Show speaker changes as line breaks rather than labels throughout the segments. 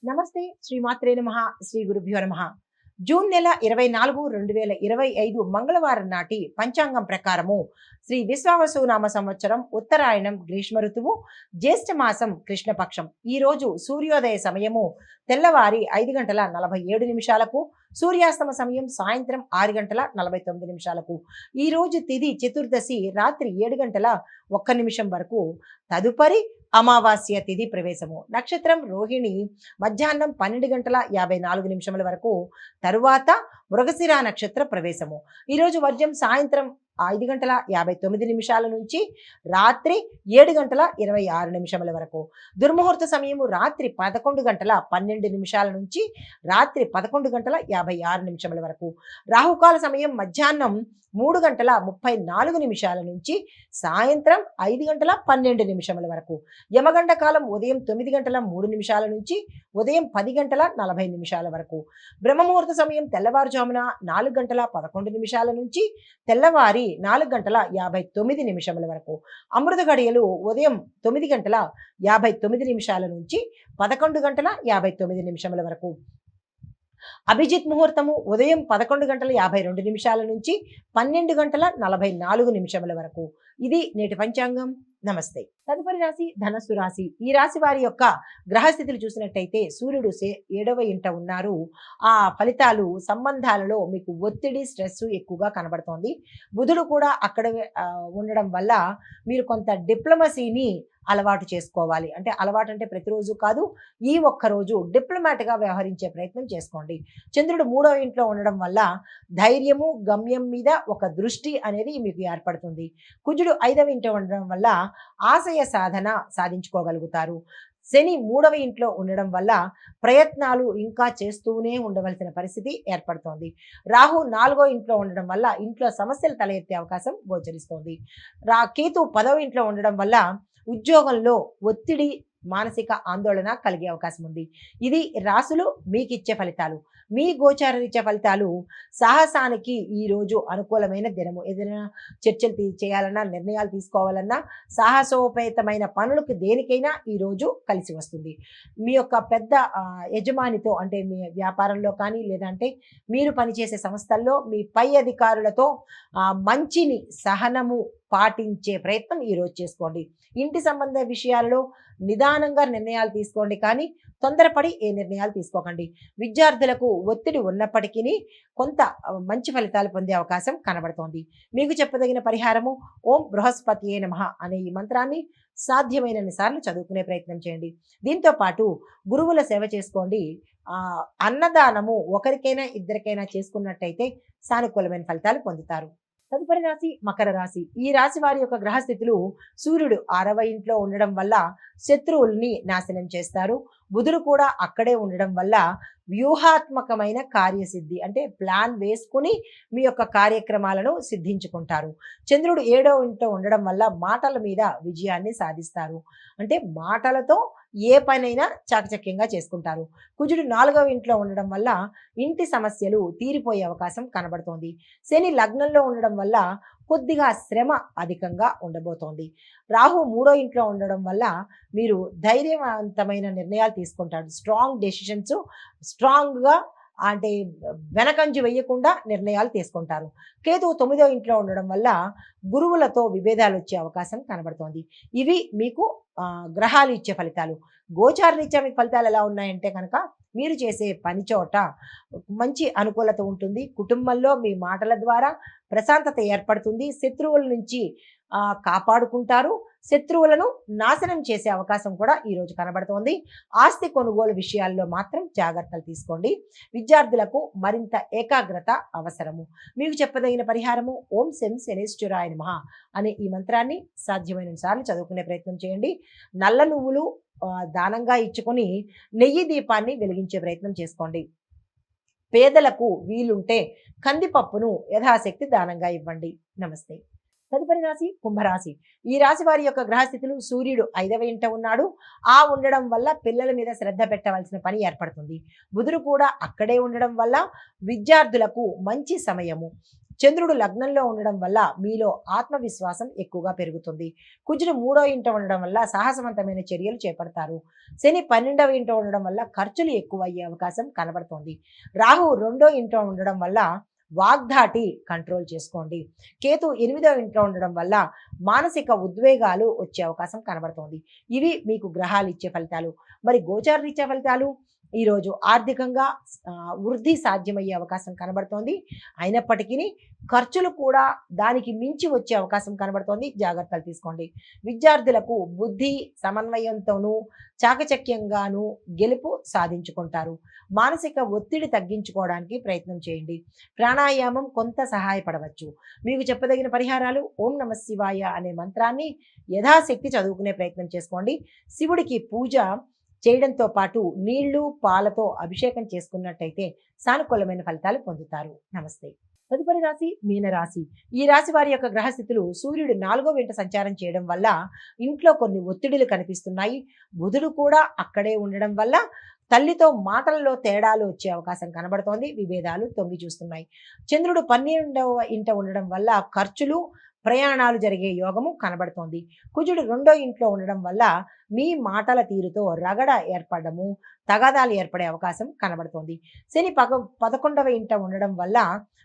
నమస్తే శ్రీమాత్రే నమః శ్రీ గురుభ్యో నమః. జూన్ నెల 24 2025 మంగళవారం నాటి పంచాంగం ప్రకారము శ్రీ విశ్వావసునామ సంవత్సరం ఉత్తరాయణం గ్రీష్మ ఋతువు జ్యేష్ఠ మాసం కృష్ణపక్షం. ఈ రోజు సూర్యోదయ సమయము తెల్లవారి 5 గంటల 47 నిమిషాలకు, సూర్యాస్తమ సమయం సాయంత్రం 6 గంటల 49 నిమిషాలకు. ఈ రోజు తిథి చతుర్దశి రాత్రి 7 గంటల 1 నిమిషం వరకు. తదుపరి అమావాస్య తిథి ప్రవేశము. నక్షత్రం రోహిణి మధ్యాహ్నం 12 గంటల 54 నిమిషముల వరకు. తరువాత మృగశిర నక్షత్ర ప్రవేశము. ఈరోజు వర్జం సాయంత్రం 5 గంటల 59 నిమిషాల నుంచి రాత్రి 7 గంటల 26 నిమిషముల వరకు. దుర్ముహూర్త సమయము రాత్రి 11 గంటల 12 నిమిషాల నుంచి రాత్రి 11 గంటల 56 నిమిషముల వరకు. రాహుకాల సమయం మధ్యాహ్నం 3 గంటల 34 నిమిషాల నుంచి సాయంత్రం 5 గంటల 12 నిమిషముల వరకు. యమగండ కాలం ఉదయం 9 గంటల 3 నిమిషాల నుంచి ఉదయం 10 గంటల 40 నిమిషాల వరకు. బ్రహ్మముహూర్త సమయం తెల్లవారుజామున 4 గంటల 11 నిమిషాల నుంచి తెల్లవారి 4 గంటల 59 నిమిషముల వరకు. అమృత గడియలు ఉదయం 9 గంటల 59 నిమిషాల నుంచి 11 గంటల 59 నిమిషముల వరకు. అభిజిత్ ముహూర్తము ఉదయం 11 గంటల 52 నిమిషాల నుంచి 12 గంటల 44 నిమిషముల వరకు. ఇది నేటి పంచాంగం. నమస్తే. తదుపరి రాశి ధనస్సు రాశి. ఈ రాశి వారి యొక్క గ్రహస్థితులు చూసినట్టయితే సూర్యుడు 7వ ఇంట ఉన్నారు. ఆ ఫలితాలు సంబంధాలలో మీకు ఒత్తిడి, స్ట్రెస్ ఎక్కువగా కనబడుతోంది. బుధుడు కూడా అక్కడ ఉండడం వల్ల మీరు కొంత డిప్లొమసీని అలవాటు చేసుకోవాలి. అంటే అలవాటు అంటే ప్రతిరోజు కాదు, ఈ ఒక్క రోజు డిప్లొమాట్గా వ్యవహరించే ప్రయత్నం చేసుకోండి. చంద్రుడు 3వ ఇంట్లో ఉండడం వల్ల ధైర్యము, గమ్యం మీద ఒక దృష్టి అనేది మీకు ఏర్పడుతుంది. కుజుడు 5వ ఇంట్లో ఉండడం వల్ల ఆశయ సాధన సాధించుకోగలుగుతారు. శని 3వ ఇంట్లో ఉండడం వల్ల ప్రయత్నాలు ఇంకా చేస్తూనే ఉండవలసిన పరిస్థితి ఏర్పడుతోంది. రాహు 4వ ఇంట్లో ఉండడం వల్ల ఇంట్లో సమస్యలు తలెత్తే అవకాశం గోచరిస్తోంది. కేతు 10వ ఇంట్లో ఉండడం వల్ల ఉద్యోగంలో ఒత్తిడి, మానసిక ఆందోళన కలిగే అవకాశం ఉంది. ఇది రాసులు మీకు ఇచ్చే ఫలితాలు. మీ గోచారరీత్యా ఫలితాలు సాహసానికి ఈరోజు అనుకూలమైన దినము. ఏదైనా చర్చలు చేయాలన్నా, నిర్ణయాలు తీసుకోవాలన్నా, సాహసోపేతమైన పనులకు దేనికైనా ఈరోజు కలిసి వస్తుంది. మీ యొక్క పెద్ద యజమానితో అంటే మీ వ్యాపారంలో కానీ లేదంటే మీరు పనిచేసే సంస్థల్లో మీ పై అధికారులతో మంచిని, సహనము పాటించే ప్రయత్నం ఈరోజు చేసుకోండి. ఇంటి సంబంధ విషయాల్లో నిదానంగా నిర్ణయాలు తీసుకోండి, కానీ తొందరపడి ఏ నిర్ణయాలు తీసుకోకండి. విద్యార్థులకు ఒత్తిడి ఉన్నప్పటికీ కొంత మంచి ఫలితాలు పొందే అవకాశం కనబడుతోంది. మీకు చెప్పదగిన పరిహారము ఓం బృహస్పతియే నమః అనే ఈ మంత్రాన్ని సాధ్యమైనన్ని సార్లు చదువుకునే ప్రయత్నం చేయండి. దీంతో పాటు గురువుల సేవ చేసుకోండి. అన్నదానము ఒకరికైనా ఇద్దరికైనా చేసుకున్నట్టయితే సానుకూలమైన ఫలితాలు పొందుతారు. తదుపరి రాశి మకర రాశి. ఈ రాశి వారి యొక్క గ్రహస్థితులు సూర్యుడు 6వ ఇంట్లో ఉండడం వల్ల శత్రువుల్ని నాశనం చేస్తారు. బుధుడు కూడా అక్కడే ఉండడం వల్ల వ్యూహాత్మకమైన కార్యసిద్ధి అంటే ప్లాన్ వేసుకుని మీ యొక్క కార్యక్రమాలను సిద్ధించుకుంటారు. చంద్రుడు 7వ ఇంట్లో ఉండడం వల్ల మాటల మీద విజయాన్ని సాధిస్తారు. అంటే మాటలతో ఏ పనైనా చాకచక్యంగా చేసుకుంటారు. కుజుడు 4వ ఇంట్లో ఉండడం వల్ల ఇంటి సమస్యలు తీరిపోయే అవకాశం కనబడుతోంది. శని లగ్నంలో ఉండడం వల్ల కొద్దిగా శ్రమ అధికంగా ఉండబోతోంది. రాహు 3వ ఇంట్లో ఉండడం వల్ల మీరు ధైర్యవంతమైన నిర్ణయాలు తీసుకుంటారు. స్ట్రాంగ్ డెసిషన్స్, స్ట్రాంగ్గా అంటే వెనకంజి వేయకుండా నిర్ణయాలు తీసుకుంటారు. కేతు 9వ ఇంట్లో ఉండడం వల్ల గురువులతో విభేదాలు వచ్చే అవకాశం కనబడుతోంది. ఇవి మీకు గ్రహాలు ఇచ్చే ఫలితాలు. గోచారరీత్యా మీకు ఫలితాలు ఎలా ఉన్నాయంటే కనుక మీరు చేసే పని చోట మంచి అనుకూలత ఉంటుంది. కుటుంబంలో మీ మాటల ద్వారా ప్రశాంతత ఏర్పడుతుంది. శత్రువుల నుంచి కాపాడుకుంటారు. శత్రువులను నాశనం చేసే అవకాశం కూడా ఈరోజు కనబడుతోంది. ఆస్తి కొనుగోలు విషయాల్లో మాత్రం జాగ్రత్తలు తీసుకోండి. విద్యార్థులకు మరింత ఏకాగ్రత అవసరము. మీకు చెప్పదగిన పరిహారము ఓం శం శనేశ్వరాయ నమః అనే ఈ మంత్రాన్ని సాధ్యమైన సార్లు చదువుకునే ప్రయత్నం చేయండి. నల్ల నువ్వులు దానంగా ఇచ్చుకొని నెయ్యి దీపాన్ని వెలిగించే ప్రయత్నం చేసుకోండి. పేదలకు వీలుంటే కందిపప్పును యథాశక్తి దానంగా ఇవ్వండి. నమస్తే. తదుపరి రాశి కుంభరాశి. ఈ రాశి వారి యొక్క గ్రహస్థితులు సూర్యుడు 5వ ఇంట ఉన్నాడు. ఉండడం వల్ల పిల్లల మీద శ్రద్ధ పెట్టవలసిన పని ఏర్పడుతుంది. బుధుడు కూడా అక్కడే ఉండడం వల్ల విద్యార్థులకు మంచి సమయము. చంద్రుడు లగ్నంలో ఉండడం వల్ల మీలో ఆత్మవిశ్వాసం ఎక్కువగా పెరుగుతుంది. కుజుడు 3వ ఇంట ఉండడం వల్ల సాహసవంతమైన చర్యలు చేపడతారు. శని 12వ ఇంట ఉండడం వల్ల ఖర్చులు ఎక్కువ అయ్యే అవకాశం కనబడుతోంది. రాహు 2వ ఇంట ఉండడం వల్ల వాగ్ధాటి కంట్రోల్ చేసుకోండి. కేతు 8వ ఇంట్లో ఉండడం వల్ల మానసిక ఉద్వేగాలు వచ్చే అవకాశం కనబడుతోంది. ఇవి మీకు గ్రహాలు ఇచ్చే ఫలితాలు. మరి గోచార రీత్యా ఫలితాలు ఈరోజు ఆర్థికంగా వృద్ధి సాధ్యమయ్యే అవకాశం కనబడుతోంది. అయినప్పటికీ ఖర్చులు కూడా దానికి మించి వచ్చే అవకాశం కనబడుతోంది. జాగ్రత్తలు తీసుకోండి. విద్యార్థులకు బుద్ధి సమన్వయంతోనూ చాకచక్యంగాను గెలుపు సాధించుకుంటారు. మానసిక ఒత్తిడి తగ్గించుకోవడానికి ప్రయత్నం చేయండి. ప్రాణాయామం కొంత సహాయపడవచ్చు. మీకు చెప్పదగిన పరిహారాలు ఓం నమ శివాయ అనే మంత్రాన్ని యథాశక్తి చదువుకునే ప్రయత్నం చేసుకోండి. శివుడికి పూజ చేయడంతో పాటు నీళ్లు పాలతో అభిషేకం చేసుకున్నట్టయితే సానుకూలమైన ఫలితాలు పొందుతారు. నమస్తే. తదుపరి రాశి మీనరాశి. ఈ రాశి వారి యొక్క గ్రహస్థితులు సూర్యుడు 4వ ఇంట సంచారం చేయడం వల్ల ఇంట్లో కొన్ని ఒత్తిడులు కనిపిస్తున్నాయి. బుధుడు కూడా అక్కడే ఉండడం వల్ల తల్లితో మాటలలో తేడాలు వచ్చే అవకాశం కనబడుతోంది. విభేదాలు తొంగి చూస్తున్నాయి. చంద్రుడు 12వ ఇంట ఉండడం వల్ల ఖర్చులు ప్రయాణాలు జరిగే యోగము కనబడుతోంది. కుజుడు 2వ ఇంట్లో ఉండడం వల్ల మీ మాటల తీరుతో రగడ ఏర్పడము తగాదాలు ఏర్పడే అవకాశం కనబడుతోంది. శని 11వ ఇంట ఉండడం వల్ల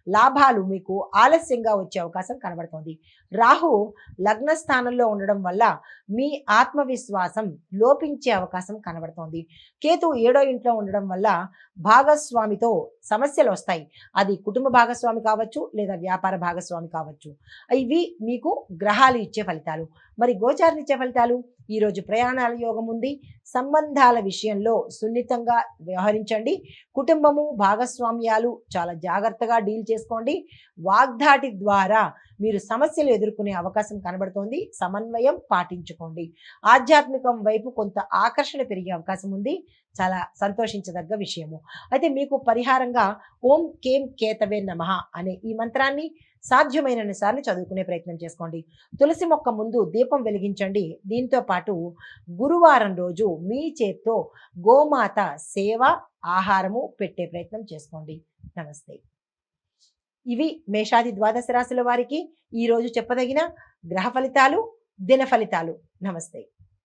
లాభాలు మీకు ఆలస్యంగా వచ్చే అవకాశం కనబడుతోంది. రాహు లగ్న స్థానంలో ఉండడం వల్ల మీ ఆత్మవిశ్వాసం లోపించే అవకాశం కనబడుతోంది. కేతు 7వ ఇంట్లో ఉండడం వల్ల భాగస్వామితో సమస్యలు వస్తాయి. అది కుటుంబ భాగస్వామి కావచ్చు లేదా వ్యాపార భాగస్వామి కావచ్చు. ఇవి మీకు గ్రహాలు ఇచ్చే ఫలితాలు. మరి గోచారం ఇచ్చే ఫలితాలు ఈరోజు ప్రయాణాల యోగం ఉంది. సంబంధాల విషయంలో సున్నితంగా వ్యవహరించండి. కుటుంబము భాగస్వామ్యాలు చాలా జాగ్రత్తగా డీల్ చేసుకోండి. వాగ్దాటి ద్వారా మీరు సమస్యలు ఎదుర్కొనే అవకాశం కనబడుతోంది. సమన్వయం పాటించుకోండి. ఆధ్యాత్మికం వైపు కొంత ఆకర్షణ పెరిగే అవకాశం ఉంది. చాలా సంతోషించదగ్గ విషయము. అయితే మీకు పరిహారంగా ఓం కేం కేతవే నమః అనే ఈ మంత్రాన్ని సాధ్యమైనన్ని సార్లు చదువుకునే ప్రయత్నం చేసుకోండి. తులసి మొక్క ముందు దీపం వెలిగించండి. దీంతో పాటు గురువారం రోజు మీ చేత్తో గోమాత సేవ ఆహారము పెట్టే ప్రయత్నం చేసుకోండి. నమస్తే. ఇవి మేషాది ద్వాదశ రాశుల వారికి ఈరోజు చెప్పదగిన గ్రహ ఫలితాలు, దిన ఫలితాలు. నమస్తే.